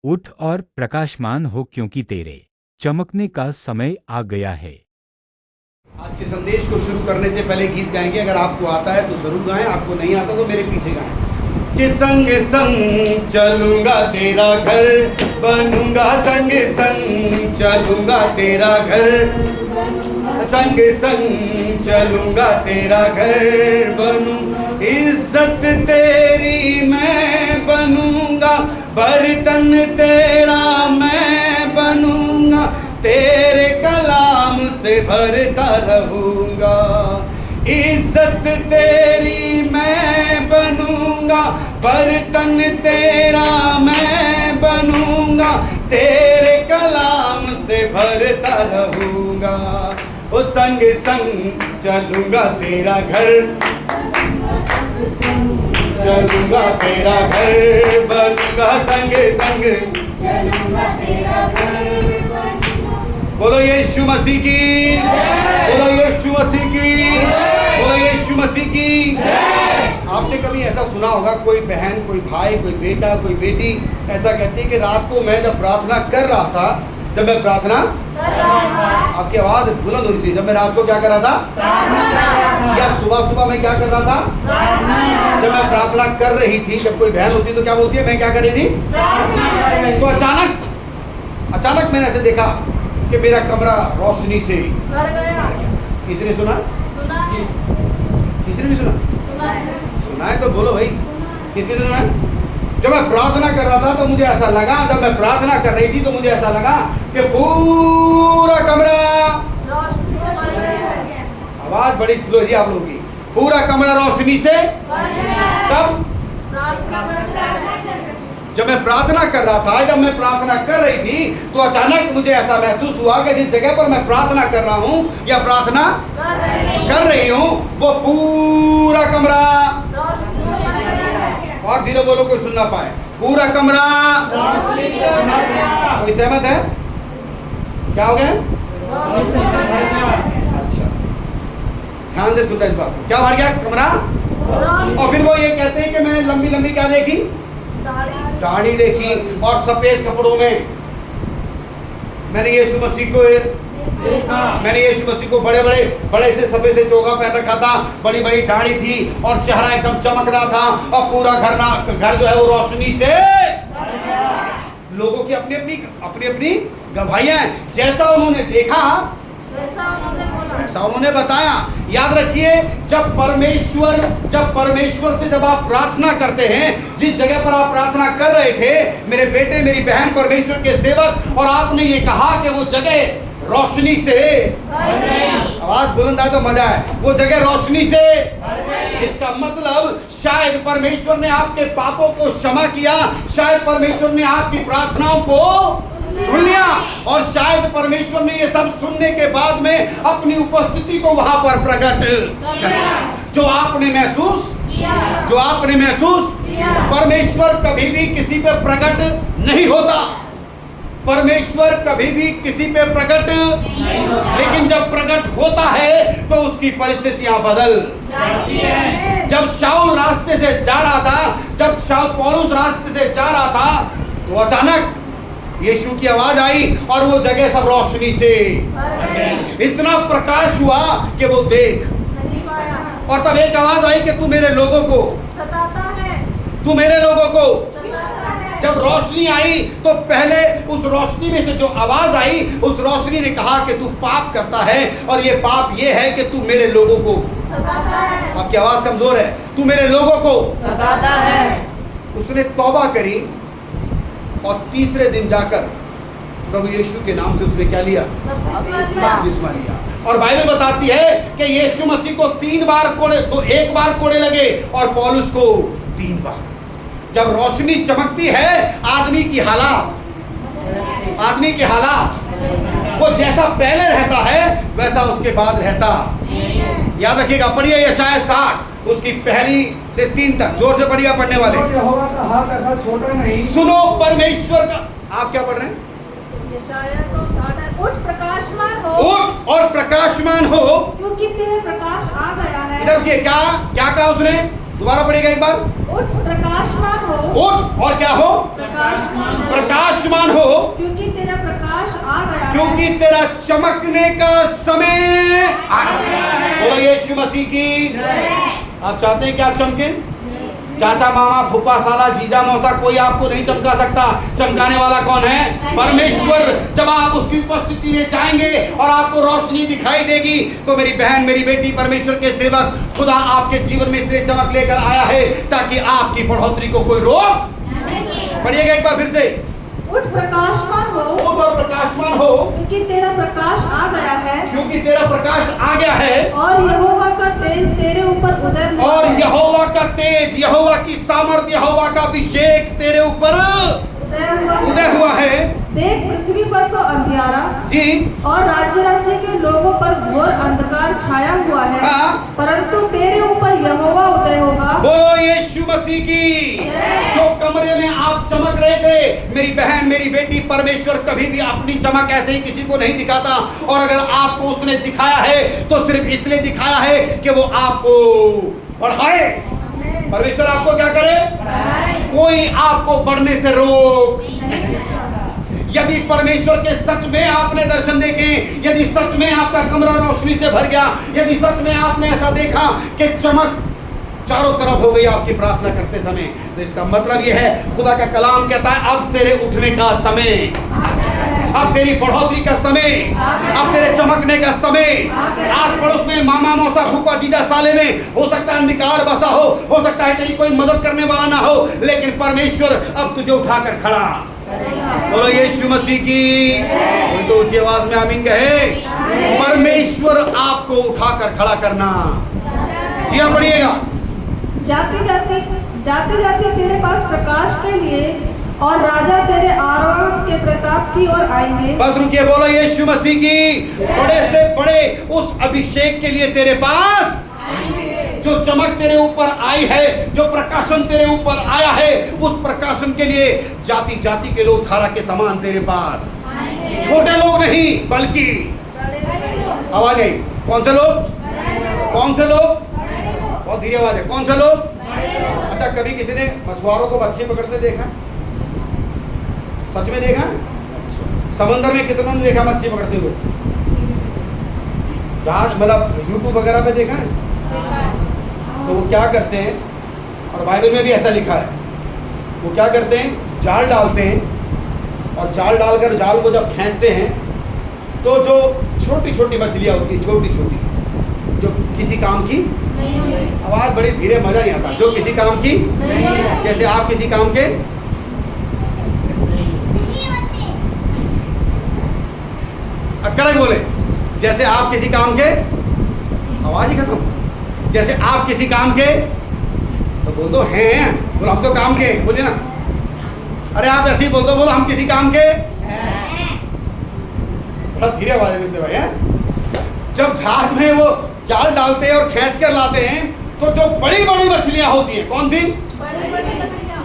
उठ और प्रकाशमान हो, क्योंकि तेरे चमकने का समय आ गया है। आज के संदेश को शुरू करने से पहले गीत गाएंगे। अगर आपको आता है तो जरूर गाएं, आपको नहीं आता तो मेरे पीछे गाएं। कि संग संग चलूंगा तेरा घर बनूंगा, संग संग चलूंगा तेरा घर, संग संग चलूंगा तेरा घर बनूं, इज्जत तेरी मैं बनूंगा, बर्तन तेरा मैं बनूंगा, तेरे कलाम से भरता रहूंगा, इज्जत तेरी मैं बनूंगा, बर्तन तेरा मैं बनूंगा, तेरे कलाम से भरता रहूंगा। ओ संग संग चलूंगा तेरा घर, चलूंगा तेरा घर बनूंगा, संग संग चलूंगा तेरा घर। बोलो यीशु मसीह की, बोलो यीशु मसीह की, बोलो यीशु मसीह की। आपने कभी ऐसा सुना होगा, कोई बहन, कोई भाई, कोई बेटा, कोई बेटी ऐसा कहती है कि रात को मैं जब प्रार्थना कर रहा था, जब मैं प्रार्थना कर रहा था, आपकी आवाज बुलंद होनी चाहिए, जब मैं रात को क्या कर रहा था, या सुबह सुबह मैं क्या कर रहा था, जब मैं प्रार्थना कर रही थी। जब कोई बहन होती तो क्या बोलती है, मैं क्या कर रही थी। तो अचानक मैंने ऐसे देखा कि मेरा कमरा रोशनी से भर गया। किसी ने सुना? किसी ने भी सुना है तो बोलो भाई, किसने सुना है? जब मैं प्रार्थना कर रहा था तो मुझे ऐसा लगा, जब मैं प्रार्थना कर रही थी तो मुझे ऐसा लगा कि पूरा कमरा रोशनी से भर गया है। आवाज बड़ी स्लो है आप लोगों की। पूरा कमरा रोशनी से भर गया है। तब जब मैं प्रार्थना कर रहा था, जब मैं प्रार्थना कर रही थी तो अचानक मुझे ऐसा महसूस हुआ कि जिस जगह पर मैं प्रार्थना कर रहा हूँ या प्रार्थना कर रही हूँ वो पूरा कमरा, और धीरे बोलो कोई सुन ना पाए, पूरा कमरा। कोई सहमत है? क्या हो गया? अच्छा, ध्यान से सुन रहे इस बात को। क्या भर गया कमरा? और फिर वो ये कहते हैं कि मैंने लंबी लंबी क्या देखी, दाढ़ी देखी, और सफेद कपड़ों में मैंने यीशु मसीह को मैंने यीशु मसीह को बड़े से सफेद से चोगा पहन रखा था, बड़ी बड़ी दाढ़ी थी और चेहरा एकदम चमक रहा था, और पूरा घर जो है वो रोशनी से लोगों की अपनी अपनी गवाहियां, जैसा उन्होंने देखा ऐसा उन्होंने बताया। याद रखिए, जब परमेश्वर से जब आप प्रार्थना करते हैं, जिस जगह पर आप प्रार्थना कर रहे थे, मेरे बेटे मेरी बहन परमेश्वर के सेवक, और आपने ये कहा कि वो जगह रोशनी से, आवाज बुलंद आए तो मजा है, वो जगह रोशनी से, इसका मतलब शायद परमेश्वर ने आपके पापों को क्षमा किया, शायद परमेश्वर ने आपकी प्रार्थनाओं को सुन लिया, और शायद परमेश्वर ने ये सब सुनने के बाद में अपनी उपस्थिति को वहां पर प्रकट किया। जो आपने महसूस परमेश्वर कभी भी किसी पे प्रकट नहीं होता, परमेश्वर कभी भी किसी पे प्रकट लेकिन जब प्रकट होता है तो उसकी परिस्थितियां बदल जाती हैं। जब शाऊल रास्ते से जा रहा था, जब पौलुस रास्ते से जा रहा था, तो अचानक यीशु की आवाज आई और वो जगह सब रोशनी से इतना प्रकाश हुआ कि वो देख नहीं पाया। और तब एक आवाज आई कि तू मेरे लोगों को सताता है, तू मेरे लोगों को सताता है। जब रोशनी आई तो पहले उस रोशनी में से जो आवाज आई, उस रोशनी ने कहा कि तू पाप करता है, और ये पाप ये है कि तू मेरे लोगों को सताता है। आपकी आवाज कमजोर है, तू मेरे लोगों को सताता है। उसने तौबा करी और तीसरे दिन जाकर प्रभु यीशु के नाम से उसने क्या लिया? बपतिस्मा लिया। और बाइबल बताती है कि यीशु मसीह को 3 बार कोड़े, तो 1 बार कोड़े लगे और पौलुस को 3 बार। जब रोशनी चमकती है, आदमी की हालात वो जैसा पहले रहता है वैसा उसके बाद रहता। याद रखिएगा, पढ़िए यशायाह 60 उसकी पहली से 3 तक, जोर से पढ़िए पढ़ने वाले। यहोवा का हाथ ऐसा छोटा नहीं। सुनो परमेश्वर का, आप क्या पढ़ रहे हैं? यशायाह तो 60 है। उठ प्रकाशमान हो, उठ और प्रकाशमान हो, क्योंकि तेरे प्रकाश आ गया है। इधर देखिए क्या कहा उसने, दोबारा पढ़िएगा एक बार। उठ प्रकाशमान हो, उठ और क्या हो? प्रकाशमान प्रकाशमान हो, क्योंकि तेरा प्रकाश आ गया है। क्योंकि तेरा चमकने का समय आ गया। बोलो यीशु मसीह की। आप चाहते हैं कि आप चमके? चाचा, मामा, फूफा, साला, जीजा, मौसा, कोई आपको नहीं चमका सकता। चमकाने वाला कौन है? परमेश्वर। जब आप उसकी उपस्थिति में जाएंगे और आपको रोशनी दिखाई देगी, तो मेरी बहन, मेरी बेटी, परमेश्वर के सेवक, खुदा आपके जीवन में इसलिए चमक लेकर आया है ताकि आपकी बढ़ोतरी को कोई रोक। पढ़िएगा एक बार फिर से। उठ प्रकाशमान हो, उठ और प्रकाशमान हो, क्योंकि तेरा प्रकाश आ गया है, क्योंकि तेरा प्रकाश आ गया है। और यहोवा का तेज तेरे ऊपर उदय हुआ और है। यहोवा का तेज, यहोवा की सामर्थ्य, यहोवा का अभिषेक तेरे ऊपर उदय हुआ है। देख, पृथ्वी पर तो अंधियारा जी, और राज्य राज्य के लोगों पर घोर अंधकार छाया हुआ है, हाँ। परंतु तेरे ऊपर यहोवा उदय होगा। बोलो यीशु मसीह की। जो कमरे में आप चमक रहे थे, मेरी बहन, मेरी बेटी, परमेश्वर कभी भी अपनी चमक ऐसे ही किसी को नहीं दिखाता। और अगर आपको उसने दिखाया है तो सिर्फ इसलिए दिखाया है कि वो आपको बढ़ाए। परमेश्वर आपको क्या करे? कोई आपको बढ़ने से रोक। यदि परमेश्वर के सच में आपने दर्शन देखे, यदि सच में आपका कमरा रोशनी से भर गया, यदि सच में आपने ऐसा देखा कि चमक चारों तरफ हो गई आपकी प्रार्थना करते समय, तो इसका मतलब यह है, खुदा का कलाम कहता है अब तेरे उठने का समय, अब तेरी बढ़ोतरी का समय, अब तेरे चमकने का समय। आस पड़ोस में मामा, मौसा, फूफा, जीजा, साले में हो सकता है अंधकार बसा हो सकता है तेरी कोई मदद करने वाला ना हो, लेकिन परमेश्वर अब तुझे उठाकर खड़ा। बोलो यीशु मसीह की। तो ऊंची आवाज में आमीन कहे। परमेश्वर आपको उठाकर खड़ा करना। जी हाँ, पढ़िएगा। जाते जाते तेरे पास प्रकाश के लिए और राजा तेरे आरोहण के प्रताप की ओर आएंगे। बस रुकिए, बोलो यीशु मसीह की। बड़े से बड़े उस अभिषेक के लिए तेरे पास, जो चमक तेरे ऊपर आई है, जो प्रकाशन तेरे ऊपर आया है, उस प्रकाशन के लिए जाति जाति के लोग धारा के समान तेरे पास, छोटे लोग नहीं बल्कि, आवाज आई, कौन से लोग? कौन से लोग? बहुत धीरे आवाज है। कौन से लोग? अच्छा, कभी किसी ने मछुआरों को मछली पकड़ते देखा? सच में देखा? समंदर में कितनों ने देखा मछली पकड़ते हुए? जहाज, मतलब यूट्यूब वगैरह पे देखा है? तो वो क्या करते हैं, और बाइबल में भी ऐसा लिखा है, वो क्या करते हैं, जाल डालते हैं, और जाल डालकर जाल को जब खींचते हैं तो जो छोटी छोटी मछलियाँ होती हैं, छोटी छोटी, जो किसी काम की, आवाज़ बड़ी धीरे, मज़ा नहीं आता, जो किसी काम की, जैसे आप किसी काम के, कड़क बोले, जैसे आप किसी काम के, आवाज़ ही खत्म, जैसे आप किसी काम के, तो बोल दो हैं, बोलो हम तो काम के, बोलिए ना। अरे आप ऐसे ही बोल दो, बोलो हम किसी काम के। बड़ा धीरे आवाज मिलते भाई हैं। जब जहाज में वो जाल डालते हैं और खींच कर लाते हैं, तो जो बड़ी बड़ी मछलियां होती हैं, कौन सी? बड़ी बड़ी मछलियां।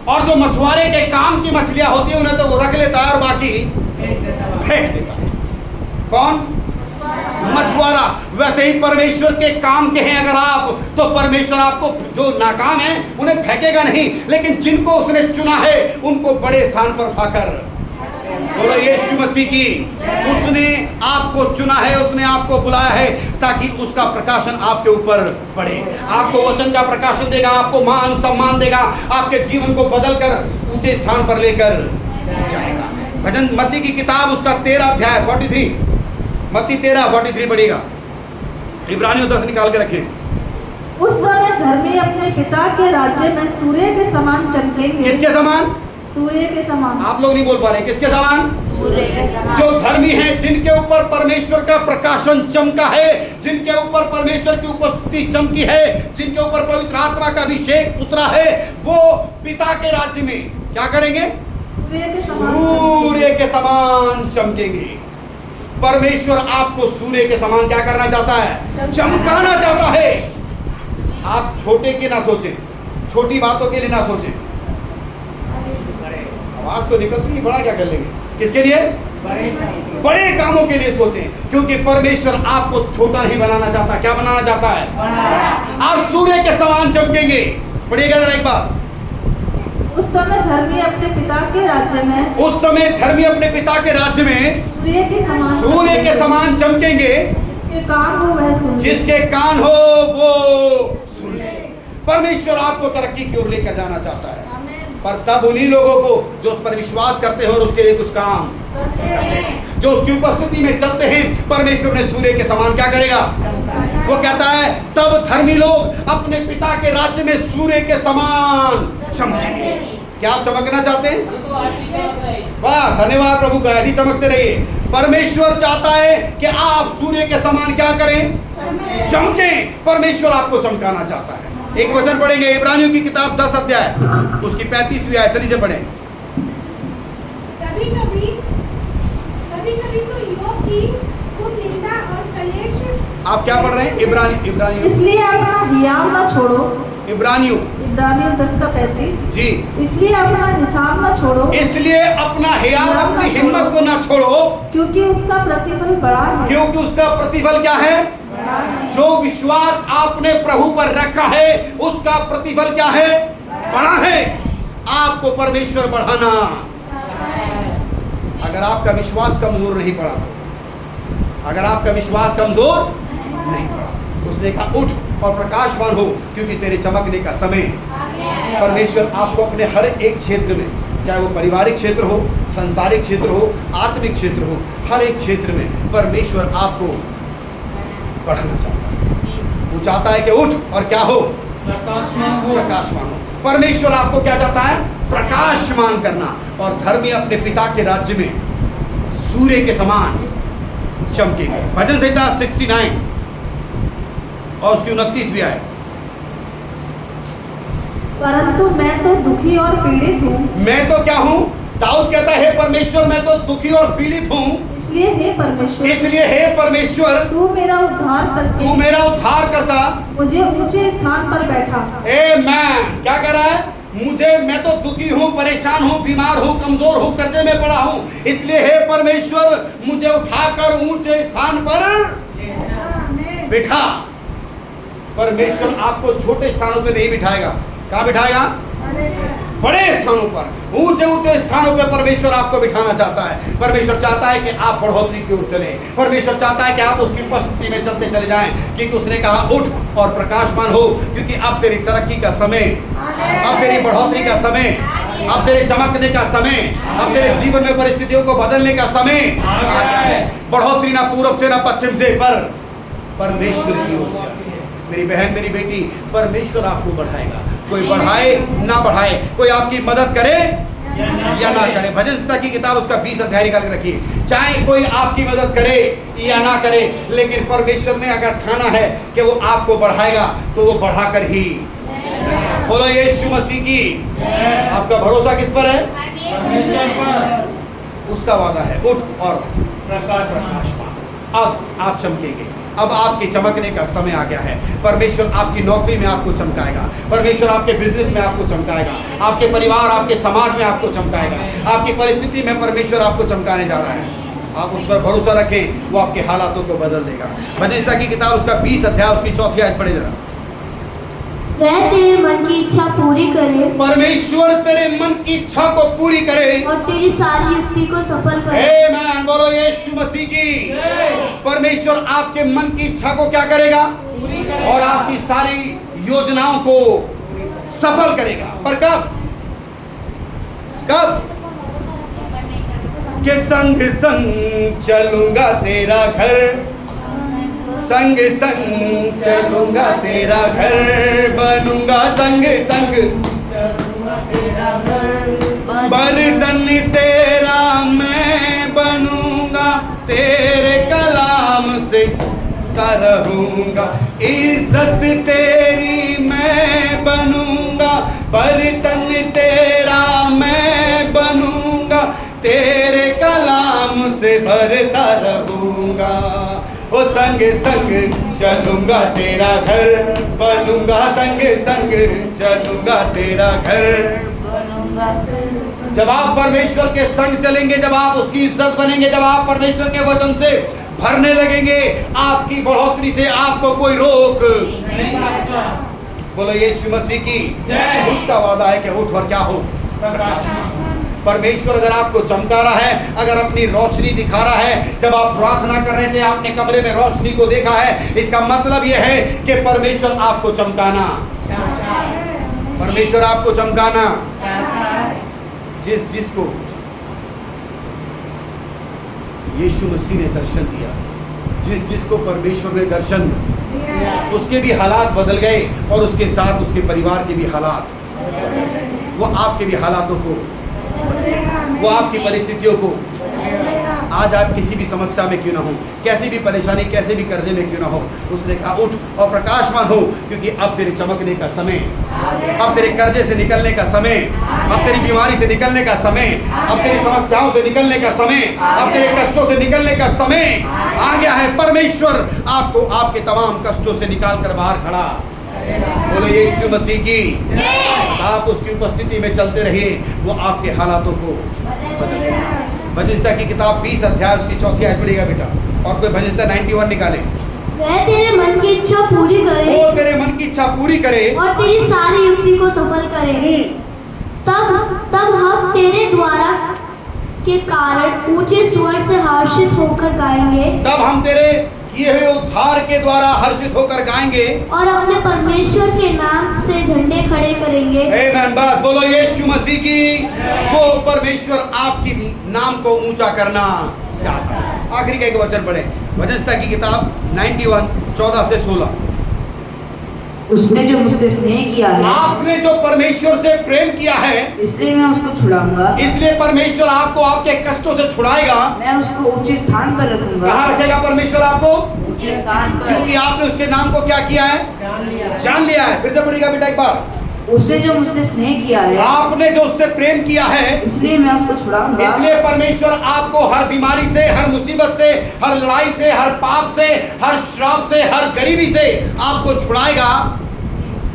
और जो मछुआरे के काम की मछलियां होती हैं, उन्हें तो वो रख लेता है और बाकी फेंक देता है। कौन? मछुआरा। वैसे ही परमेश्वर के काम के हैं अगर आप, तो परमेश्वर आपको, जो नाकाम है उन्हें फेंकेगा नहीं, लेकिन जिनको उसने चुना है उनको बड़े स्थान पर उठाकर, बोलो यीशु मसीह की। उसने आपको चुना है, उसने आपको बुलाया है ताकि उसका प्रकाशन आपके ऊपर पड़े, आपको वचन का प्रकाशन देगा, आपको मान सम्मान देगा, आपके जीवन को बदलकर ऊंचे स्थान पर लेकर जाएगा। भजन मत्ती की किताब, उसका 13 अध्याय 43, मत्ती 13:43 पढ़ेगा। इब्रानियों 10 निकाल के रखें। उस समय धर्मी अपने पिता के राज्य में सूर्य के समान चमकेंगे। किसके समान? सूर्य के समान। आप लोग नहीं बोल पा रहे, किसके समान? सूर्य के समान। जो धर्मी हैं, जिनके ऊपर परमेश्वर का प्रकाशन चमका है, जिनके ऊपर परमेश्वर की उपस्थिति चमकी है, जिनके ऊपर पवित्र आत्मा का अभिषेक उतरा है, वो पिता के राज्य में क्या करेंगे? सूर्य के समान चमकेंगे। परमेश्वर आपको सूर्य के समान क्या करना चाहता है? चमकाना चाहता है। आप छोटे के ना सोचें, छोटी बातों के लिए ना सोचें। आवाज तो निकलती नहीं, बड़ा क्या कर लेंगे? किसके लिए? बड़े कामों के लिए सोचें, क्योंकि परमेश्वर आपको छोटा नहीं बनाना चाहता। क्या बनाना चाहता है? आप सूर्य के समान चमकेंगे। पढ़िएगा जरा एक बार। उस समय धर्मी अपने पिता के राज्य में उस समय धर्मी अपने पिता के राज्य में सूर्य के समान चमकेंगे। जिसके कान हो वह सुन ले। जिसके कान हो वो सुन ले। परमेश्वर आपको तरक्की की ओर लेकर जाना चाहता है, पर तब उन्हीं लोगों को जो उस पर विश्वास करते हैं और उसके लिए कुछ काम करते हैं, जो उसकी उपस्थिति में चलते हैं, परमेश्वर ने सूर्य के समान क्या करेगा। वो कहता है तब धर्मी लोग अपने पिता के राज्य में सूर्य के समान चमकेंगे। क्या आप चमकना चाहते हैं? वाह, धन्यवाद प्रभु का, ऐसे चमकते रहिए। परमेश्वर चाहता है कि आप सूर्य के समान क्या करें, चमकें। परमेश्वर आपको चमकाना चाहता है। एक वचन पढ़ेंगे, इब्रानियों की किताब 10 अध्याय उसकी 35वीं आयत, जल्दी से पढ़ें। कभी कभी तो युवक की खूब निंदा और कलेश। आप क्या पढ़ रहे हैं? इब्रानियों इसलिए अपना हियाव न छोड़ो। इब्रानियों 10:35 जी। इसलिए अपना हिसाब न छोड़ो, इसलिए अपना हियाव, अपनी हिम्मत को ना छोड़ो, क्योंकि उसका प्रतिफल बड़ा है। क्योंकि उसका प्रतिफल क्या है? जो विश्वास आपने प्रभु पर रखा है उसका प्रतिफल क्या है? बड़ा है। आपको परमेश्वर बढ़ाना। अगर आपका विश्वास कमजोर नहीं पड़ा तो, अगर आपका विश्वास कमजोर नहीं पड़ा, उसने कहा उठ और प्रकाशवान हो क्योंकि तेरे चमकने का समय। परमेश्वर आपको अपने हर एक क्षेत्र में, चाहे वो पारिवारिक क्षेत्र हो, सांसारिक क्षेत्र हो, आत्मिक क्षेत्र हो, हर एक क्षेत्र में परमेश्वर आपको बढ़ाना चाहता है। वो चाहता है कि उठ और क्या हो? प्रकाशमान हो। परमेश्वर आपको क्या चाहता है? प्रकाशमान करना। और धर्मी अपने पिता के राज्य में सूर्य के समान चमकेंगे। भजन संहिता 69 और उसकी 29वीं आयत। परंतु मैं तो दुखी और पीड़ित हूँ। मैं तो क्या हूँ? दाऊद कहता है हे परमेश्वर मैं तो दुखी और पीड़ित हूँ। इसलिए हे परमेश्वर तू मेरा उद्धार करके, तू मेरा उद्धार करता, मुझे ऊंचे स्थान पर बैठा। मैं क्या कर रहा है? मैं तो दुखी हूँ, परेशान हूँ, बीमार हूँ, कमजोर हूँ, कर्जे में पड़ा हूँ, इसलिए हे परमेश्वर मुझे उठाकर ऊंचे स्थान पर बिठा। परमेश्वर आपको छोटे स्थानों पर नहीं बिठाएगा। कहाँ बिठाएगा? बड़े स्थानों पर, ऊंचे ऊंचे स्थानों पर परमेश्वर आपको बिठाना चाहता है। परमेश्वर चाहता है कि आप बढ़ोतरी की ओर चलें। परमेश्वर चाहता है कि आप उसकी उपस्थिति में चलते चले जाएं, क्योंकि उसने कहा उठ और प्रकाशमान हो, क्योंकि अब तेरी तरक्की का समय, अब तेरी बढ़ोतरी का समय, अब तेरे चमकने का समय, अब तेरे जीवन में परिस्थितियों को बदलने का समय आ गया है। बढ़ोतरी ना पूर्व से ना पश्चिम से, पर परमेश्वर की ओर से। मेरी बहन, मेरी बेटी, परमेश्वर आपको बढ़ाएगा। कोई बढ़ाए ना बढ़ाए, कोई आपकी मदद करे या ना करे। भजन संहिता की किताब उसका 20 अध्याय निकाल के रखिए। चाहे कोई आपकी मदद करे या ना करे, लेकिन परमेश्वर ने अगर ठाना है कि वो आपको बढ़ाएगा तो वो बढ़ाकर ही। बोलो यीशु मसीह की। आपका भरोसा किस पर है? परमेश्वर पर। उसका वादा है उठ और प्रकाशमान। अब आप चमकेंगे। अब आपके चमकने का समय आ गया है। परमेश्वर आपकी नौकरी में आपको चमकाएगा। परमेश्वर आपके बिजनेस में आपको चमकाएगा। आपके परिवार, आपके समाज में आपको चमकाएगा। आपकी परिस्थिति में परमेश्वर आपको चमकाने जा रहा है। आप उस पर भरोसा रखें, वो आपके हालातों को बदल देगा। भजन संहिता की किताब उसका 20 अध्याय उसकी 4वीं आयत पढ़े जरा। वह तेरे मन की इच्छा पूरी करे। परमेश्वर तेरे मन की इच्छा को पूरी करे और तेरी सारी युक्ति को सफल करे। आमेन। बोलो यीशु मसीह की। परमेश्वर आपके मन की इच्छा को क्या करेगा? और आपकी सारी योजनाओं को सफल करेगा। पर कब? कब? के संग संग चलूंगा तेरा घर, संग संग चलूंगा तेरा घर, बनूंगा संग संग चलूंगा तेरा घर, बर्तन तेरा मैं बनूंगा, तेरे कलाम से रहूंगा, इज्जत तेरी मैं बनूंगा, बर्तन तेरा मैं बनूंगा, तेरे कलाम से भरता रहूंगा। ओ संग संग चलूंगा तेरा घर, बनूंगा संग संग चलूंगा तेरा घर, बनूंगा। जब आप परमेश्वर के संग चलेंगे, जब आप उसकी इज्जत बनेंगे, जब आप परमेश्वर के वचन से भरने लगेंगे, आपकी बढ़ोतरी से आपको कोई रोक नहीं सकता। बोलो यीशु मसीह की। उसका वादा है कि उठ और क्या हो? परमेश्वर अगर आपको चमका रहा है, अगर अपनी रोशनी दिखा रहा है, जब आप प्रार्थना कर रहे थे आपने कमरे में रोशनी को देखा है, इसका मतलब यह है कि परमेश्वर आपको चमकाना, परमेश्वर आपको चमकाना। जिसको यीशु मसीह ने दर्शन दिया, जिसको परमेश्वर ने दर्शन, उसके भी हालात बदल गए और उसके साथ उसके परिवार के भी हालात, वो आपके भी हालातों को, वो आपकी परिस्थितियों को, आज आप किसी भी समस्या में क्यों ना हो, कैसी भी परेशानी, कैसे भी कर्जे में क्यों ना हो, उसने कहा उठ और प्रकाशमान हो, क्योंकि अब तेरे चमकने का समय, अब तेरे कर्जे से निकलने का समय, अब तेरी बीमारी से निकलने का समय, अब तेरी समस्याओं से निकलने का समय, अब तेरे कष्टों से निकलने का समय आ गया है। परमेश्वर आपको आपके तमाम कष्टों से निकाल कर बाहर खड़ा। बोलो यीशु मसीह की। आप उसकी उपस्थिति में चलते रहिए, वो आपके हालातों को बदल देगा। भजनता की किताब 20 अध्याय उसकी 4 आयत पढ़ेगा बेटा, और कोई भजनता 91 निकाले। वह तेरे मन की इच्छा पूरी करे, वो तेरे मन की इच्छा पूरी करे और तेरी सारी युक्ति को सफल करे। तब हम तेरे द्वारा के कारण ऊंचे स्वर से हर्षित होकर गाएंगे, तब हम तेरे किए हुए उद्धार के द्वारा हर्षित होकर गाएंगे और अपने परमेश्वर के नाम से झंडे खड़े करेंगे। आमीन। बस बोलो यीशु मसीह की। वो परमेश्वर आपकी नाम को ऊंचा करना चाहता है। आखिरी का एक वचन पढ़े, भजनता की किताब 91 14 से 16। उसने जो मुझसे स्नेह किया है, आपने जो परमेश्वर से प्रेम किया है, इसलिए मैं उसको छुड़ाऊंगा, इसलिए परमेश्वर आपको आपके कष्टों से छुड़ाएगा। मैं उसको ऊंचे स्थान पर रखूंगा। कहाँ रखेगा परमेश्वर आपको? ऊंचे स्थान पर, क्योंकि आपने उसके नाम को क्या किया है? जान लिया है। फिर से पढ़िएगा बेटा एक बार। उसने जो मुझसे स्नेह किया है, आपने जो उससे प्रेम किया है, इसलिए मैं उसको छुड़ाऊंगा। इसलिए परमेश्वर आपको हर बीमारी से, हर मुसीबत से, हर लड़ाई से, हर पाप से, हर श्राप से, हर गरीबी से आपको छुड़ाएगा।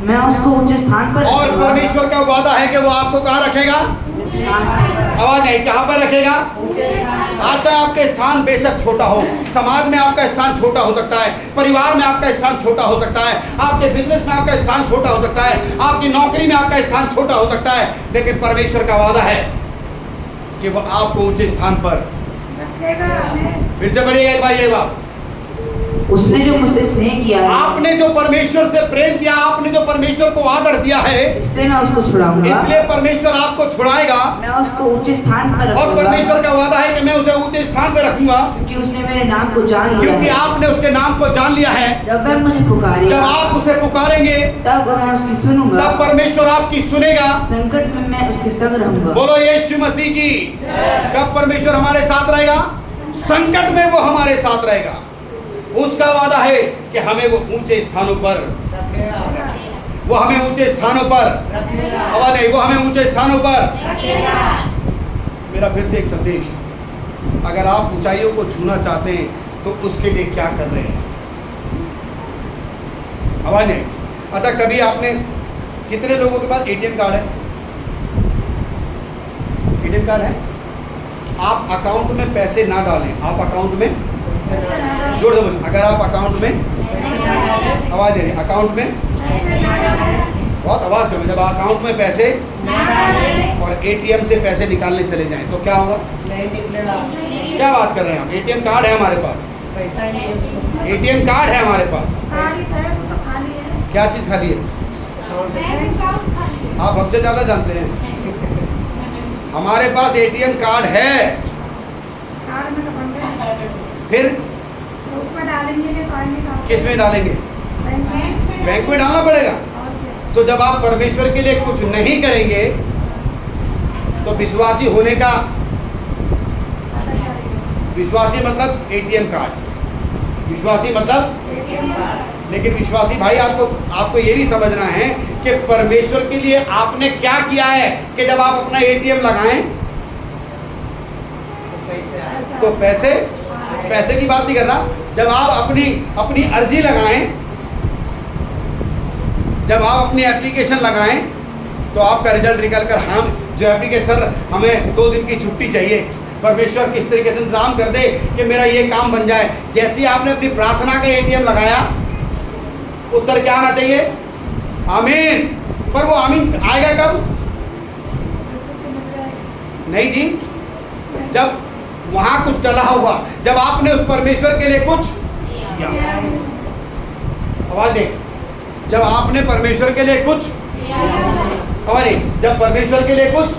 मैं उसको ऊंचे स्थान पर और रखूंगा। परमेश्वर का वादा है कि वो आपको कहाँ रखेगा? आवाज नहीं, कहाँ पर रखेगा? आज चाहे आपके स्थान बेशक छोटा हो, समाज में आपका स्थान छोटा हो सकता है, परिवार में आपका स्थान छोटा हो सकता है, आपके बिजनेस में आपका स्थान छोटा हो सकता है, आपकी नौकरी में आपका स्थान छोटा हो सकता है, लेकिन परमेश्वर का वादा है कि वो आपको ऊंचे स्थान पर रखेगा। फिर से बढ़िएगा एक बार ये बात। उसने जो मुझसे स्नेह किया है, आपने जो परमेश्वर से प्रेम किया, आपने जो परमेश्वर को आदर दिया है, इसलिए मैं उसको छुड़ाऊंगा। इसलिए परमेश्वर आपको छुड़ाएगा। मैं उसको ऊंचे स्थान पर और रखूंगा, परमेश्वर का वादा है कि मैं उसे ऊंचे स्थान पर रखूंगा, क्योंकि उसने मेरे नाम को जान लिया क्योंकि है। आपने उसके नाम को जान लिया है। जब वह मुझे पुकारेगा, जब आप उसे पुकारेंगे, तब मैं उसकी सुनूंगा। तब परमेश्वर आपकी सुनेगा। संकट में मैं उसके संग रहूंगा। बोलो यीशु मसीह की। कब परमेश्वर हमारे साथ रहेगा? संकट में वो हमारे साथ रहेगा। उसका वादा है कि हमें वो ऊंचे स्थानों पर, वो हमें ऊंचे स्थानों पर, आवाज नहीं, वो हमें ऊंचे स्थानों पर। मेरा फिर से एक संदेश, अगर आप ऊंचाइयों को छूना चाहते हैं तो उसके लिए क्या कर रहे हैं? आवाज नहीं। अच्छा, कभी आपने, कितने लोगों के पास एटीएम कार्ड है? एटीएम कार्ड है? आप अकाउंट में पैसे ना डालें, आप अकाउंट में जोड़ दो। अगर आप अकाउंट में, आवाज दे रही, अकाउंट में बहुत आवाज कम है, जब अकाउंट में पैसे और एटीएम से पैसे निकालने चले जाएं तो क्या होगा? क्या बात कर रहे हैं आप? एटीएम कार्ड है हमारे पास, एटीएम कार्ड है हमारे पास, क्या चीज खाली है? आप हमसे ज्यादा जानते हैं। हमारे पास एटीएम कार्ड है, फिर उसमें डालेंगे किस में डालेंगे? बैंक में डालना पड़ेगा। तो जब आप परमेश्वर के लिए कुछ नहीं करेंगे तो विश्वासी होने का, विश्वासी मतलब एटीएम कार्ड, विश्वासी मतलब, लेकिन विश्वासी भाई आपको ये भी समझना है कि परमेश्वर के लिए आपने क्या किया है कि जब आप अपना एटीएम लगाएं तो पैसे की बात नहीं कर रहा, जब आप अपनी अर्जी लगाएं, जब आप अपनी एप्लीकेशन लगाएं तो आपका रिजल्ट निकल कर, हम जो एप्लीकेशन, हमें 2 दिन की छुट्टी चाहिए, परमेश्वर किस तरीके से इंतजाम कर दे कि मेरा ये काम बन जाए। जैसे ही आपने अपनी प्रार्थना का एटीएम लगाया, उत्तर क्या आना चाहिए? आमीन। पर वो आमीन आएगा कब? नहीं जी, जब वहां कुछ डला हुआ, जब आपने उस परमेश्वर के लिए कुछ किया, आवाज दे, जब आपने परमेश्वर के लिए कुछ, आवाज दे, जब परमेश्वर के लिए कुछ,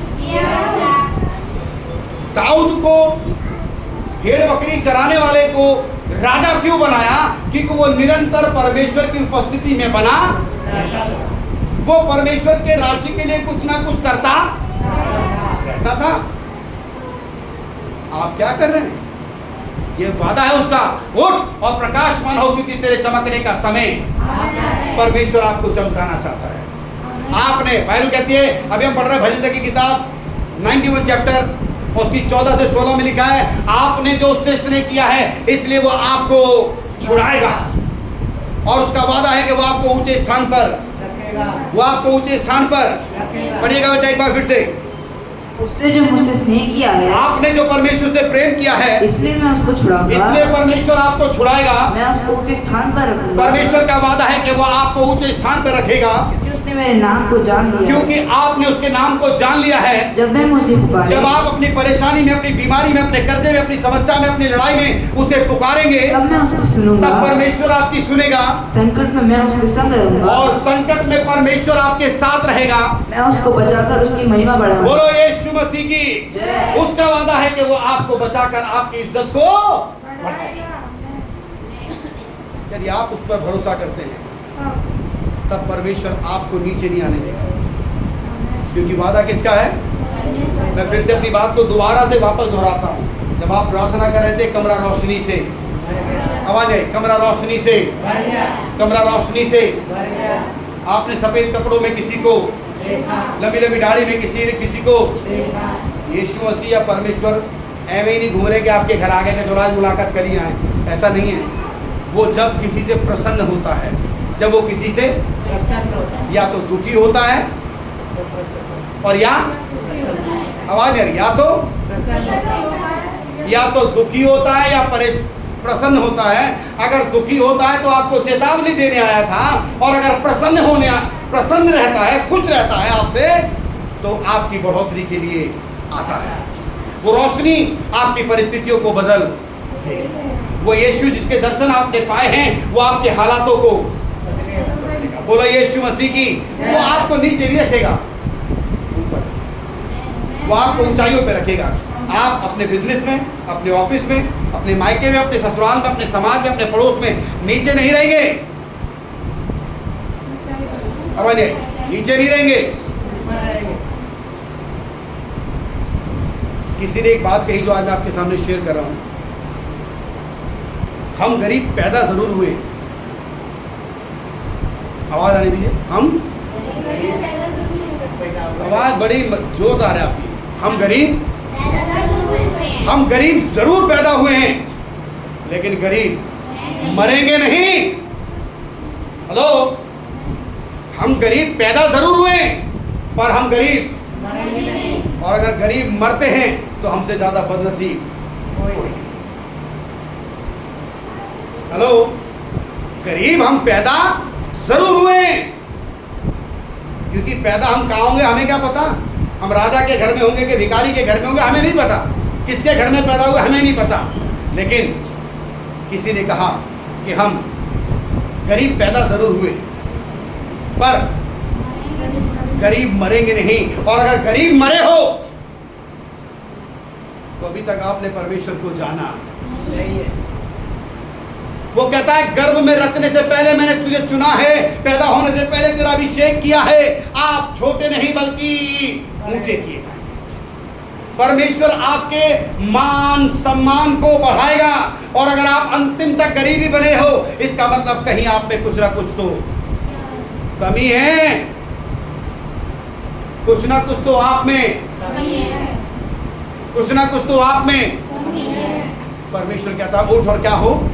दाऊद को, भेड़ बकरी चराने वाले को राजा क्यों बनाया? क्योंकि वो निरंतर परमेश्वर की उपस्थिति में बना, वो परमेश्वर के राज्य के लिए कुछ ना कुछ करता रहता था। आप क्या कर रहे हैं? ये वादा है उसका, उठ और प्रकाशमान हो, क्योंकि तेरे चमकने का समय परमेश्वर आपको चमकाना चाहता है। आपने, बाइबल कहती है, अभी हम पढ़ रहे हैं भजन की किताब 91 चैप्टर, उसकी 14 से 16 में लिखा है, आपने जो उससे स्नेह किया है इसलिए वो आपको छुड़ाएगा, और उसका वादा है कि वो आपको ऊंचे स्थान पर, वो आपको ऊंचे स्थान पर, पढ़िएगा बेटा एक बार फिर से, उसने जो मुझसे स्नेह किया है, आपने जो परमेश्वर से प्रेम किया है, इसलिए मैं उसको छुड़ाऊंगा, इसलिए परमेश्वर आपको छुड़ाएगा, मैं उसको ऊंचे स्थान पर रखूंगा। परमेश्वर का वादा है कि वो आपको ऊंचे स्थान पर रखेगा, क्योंकि उसने मेरे नाम को जान लिया, क्योंकि आपने उसके नाम को जान लिया है। जब वह मुझे पुकारे, जब आप अपनी परेशानी में, अपनी बीमारी में, अपने कर्जे में, अपनी समस्या में, अपनी लड़ाई में उसे पुकारेंगे, तब मैं उसको सुनूंगा, तब परमेश्वर आपकी सुनेगा, संकट में मैं उसके संग रहूंगा, और संकट में परमेश्वर आपके साथ रहेगा। मैं उसको बचाकर उसकी महिमा बढ़ाऊंगा। बोलो यीशु मसीह की। उसका वादा है कि वो आपको बचाकर आपकी इज्जत को बढ़ाएगा। यदि आप उस पर भरोसा करते हैं तब परमेश्वर आपको नीचे नहीं आने देगा, क्योंकि वादा किसका है? मैं फिर से अपनी बात को दोबारा से वापस दोहराता हूँ। जब आप प्रार्थना कर रहे थे कमरा रोशनी से, आवाज आई, कमरा रोशनी से, कमरा रोशनी से, आपने सफेद कपड़ों में किसी को, लंबी लंबी दाढ़ी में किसी को, यीशु मसीह या परमेश्वर ऐਵੇਂ ही नहीं घूम रहे कि आपके घर आ गए कि चलो आज मुलाकात करिए आए, ऐसा नहीं है। वो जब किसी से प्रसन्न होता है, जब वो किसी से या तो दुखी होता है और या आवाज नहीं, या तो दुखी होता है या प्रसन्न होता है। अगर दुखी होता है तो आपको चेतावनी देने आया था, और अगर प्रसन्न रहता है, खुश रहता है आपसे, तो आपकी बढ़ोतरी के लिए आता है। वो रोशनी आपकी परिस्थितियों को बदल देगी। वो यीशु जिसके दर्शन आपने पाए हैं वो आपके हालातों को, बोला यीशु मसीह की, वो आपको नीचे नहीं रखेगा, ऊपर, वो आपको ऊंचाइयों पे रखेगा। आप अपने बिजनेस में, अपने ऑफिस में, अपने मायके में, अपने ससुराल में, अपने समाज में, अपने पड़ोस में नीचे नहीं रहेंगे। अब नीचे नहीं रहेंगे। किसी ने एक बात कही जो आज मैं आपके सामने शेयर कर रहा हूं। हम गरीब पैदा जरूर हुए, आवाज आने दीजिए, हम आवाज बड़ी जोरदार है आपकी। हम गरीब जरूर पैदा हुए हैं, लेकिन गरीब मरेंगे नहीं। हेलो, हम गरीब पैदा जरूर हुए पर हम गरीब, और अगर गरीब मरते हैं तो हमसे ज्यादा बदनसीब कोई नहीं। हेलो, गरीब हम पैदा जरूर हुए, क्योंकि पैदा हम कहाँ होंगे हमें क्या पता। हम राजा के घर में होंगे कि भिखारी के घर में होंगे हमें नहीं पता, किसके घर में पैदा हुए हमें नहीं पता। लेकिन किसी ने कहा कि हम गरीब पैदा जरूर हुए पर गरीब मरेंगे नहीं। और अगर गरीब मरे हो तो अभी तक आपने परमेश्वर को जाना नहीं है। वो कहता है गर्भ में रचने से पहले मैंने तुझे चुना है, पैदा होने से पहले तेरा अभिषेक किया है। आप छोटे नहीं बल्कि ऊंचे किए जाएंगे। परमेश्वर आपके मान सम्मान को बढ़ाएगा। और अगर आप अंतिम तक गरीबी बने हो, इसका मतलब कहीं आप में कुछ ना कुछ तो कमी है, कुछ ना कुछ तो आप में, कुछ ना कुछ तो आप में। परमेश्वर कहता है उठ और क्या हो,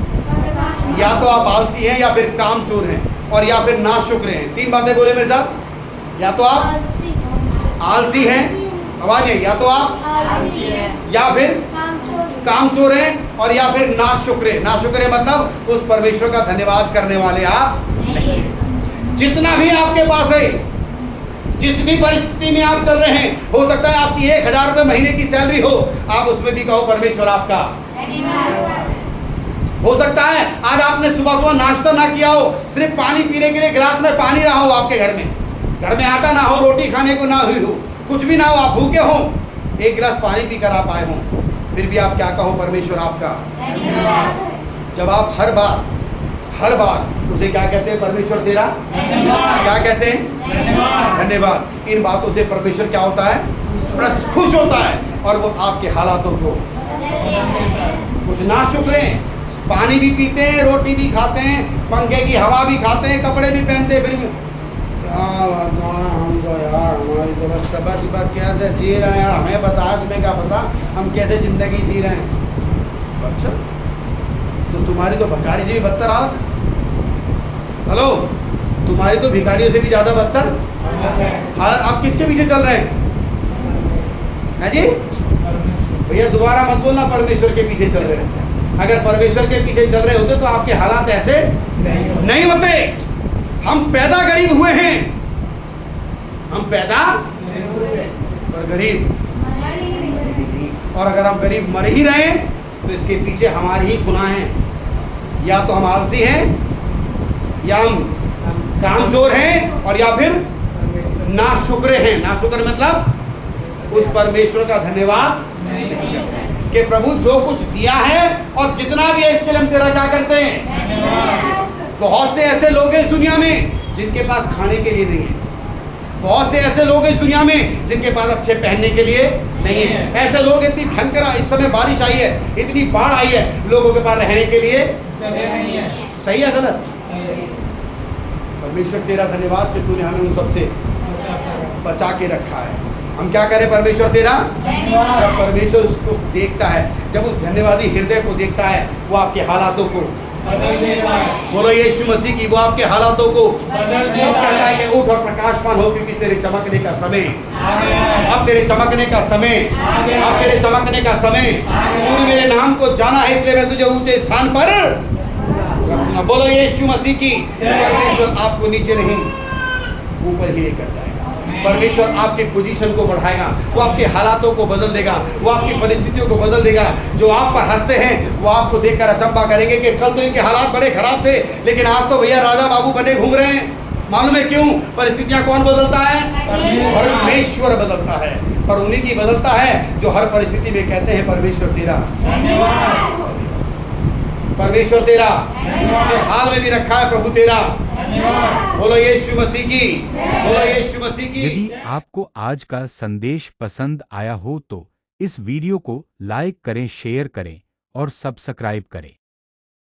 या तो आप आलसी हैं या फिर कामचोर हैं और या फिर नाशुक्र हैं। तीन बातें बोले मेरे साथ, या तो आप आलसी हैं, आवाज है, या तो आप या फिर कामचोर हैं और या फिर नाशुक्र हैं। नाशुक्र है मतलब उस परमेश्वर का धन्यवाद करने वाले आप नहीं। जितना भी आपके पास है, जिस भी परिस्थिति में आप चल रहे हैं, हो सकता है आपकी 1000 रुपये महीने की सैलरी हो, आप उसमें भी कहो परमेश्वर आपका। हो सकता है आज आपने सुबह सुबह नाश्ता ना किया हो, सिर्फ पानी पीने के लिए गिलास में पानी रहा हो आपके घर में आटा ना हो, रोटी खाने को ना हुई हो, कुछ भी ना हो, आप भूखे हो, एक गिलास पानी पीकर आप आए हो, फिर भी आप क्या कहो परमेश्वर आपका। जब आप हर बार उसे क्या कहते हैं परमेश्वर तेरा, क्या कहते हैं धन्यवाद। इन बातों से परमेश्वर क्या होता है, खुश होता है और वो आपके हालातों को कुछ ना शुक्रें, पानी भी पीते हैं, रोटी भी खाते हैं, पंखे की हवा भी खाते हैं, कपड़े भी पहनते हैं, फिर भी हमको यार हमारी तो बस तबा कैसे जी रहे हैं यार, हमें बता, तुम्हें क्या पता हम कैसे ज़िंदगी जी रहे हैं। अच्छा तो तुम्हारी तो भिखारी से भी बदतर हालत है। हेलो, तुम्हारी तो भिखारियों से भी ज़्यादा बदतर हालत। आप किसके पीछे चल रहे हैं जी भैया? दोबारा मत बोलना परमेश्वर के पीछे चल रहे हैं। अगर परमेश्वर के पीछे चल रहे होते तो आपके हालात ऐसे नहीं होते। हम पैदा गरीब हुए हैं, हम पैदा और गरीब, और अगर हम गरीब मर ही रहे हैं तो इसके पीछे हमारी ही गुनाह हैं। या तो हम आलसी हैं, या हम कामचोर हैं, और या फिर नाशुक्र हैं। नाशुक्र मतलब उस परमेश्वर का धन्यवाद कि प्रभु जो कुछ दिया है और जितना भी है इसके लिए हम तेरा क्या करते हैं। बहुत से ऐसे लोग हैं इस दुनिया में जिनके पास खाने के लिए नहीं है। बहुत से ऐसे लोग हैं इस दुनिया में जिनके पास अच्छे पहनने के लिए नहीं है। ऐसे लोग, इतनी भयंकर इस समय बारिश आई है, इतनी बाढ़ आई है, लोगों के पास रहने के लिए सही है गलत? परमेश्वर तेरा धन्यवाद कि तूने हमें उन सबसे बचा के रखा है। हम क्या करें परमेश्वर तेरा? जब परमेश्वर उसको देखता है, जब उस धन्यवादी हृदय को देखता है, वो आपके हालातों को बोलो यीशु मसीह की, वो आपके हालातों को कहता है कि उठ और प्रकाशमान हो, क्योंकि तेरे चमकने का समय, अब तेरे चमकने का समय, अब तेरे चमकने का समय। तूने मेरे नाम को जाना है, इसलिए मैं तुझे ऊंचे स्थान पर रखूंगा। बोलो यीशु मसीह की। परमेश्वर आपको नीचे नहीं ऊपर ही लेकर जाएगा। परमेश्वर आपके पोजीशन को बढ़ाएगा, वो आपके हालातों को बदल देगा, वो आपकी परिस्थितियों को बदल देगा। जो आप पर हंसते हैं वो आपको देखकर अचंभा करेंगे कि कल तो इनके हालात बड़े खराब थे, लेकिन आज तो भैया राजा बाबू बने घूम रहे हैं। मालूम है क्यों? परिस्थितियां कौन बदलता है? परमेश्वर बदलता है। पर उन्हीं की बदलता है जो हर परिस्थिति में कहते हैं परमेश्वर तेरा, परमेश्वर तेरा, जिस हाल में भी रखा है प्रभु तेरा। बोलो यीशु मसीह की, बोलो यीशु मसीह की। यदि आपको आज का संदेश पसंद आया हो तो इस वीडियो को लाइक करें, शेयर करें और सब्सक्राइब करें।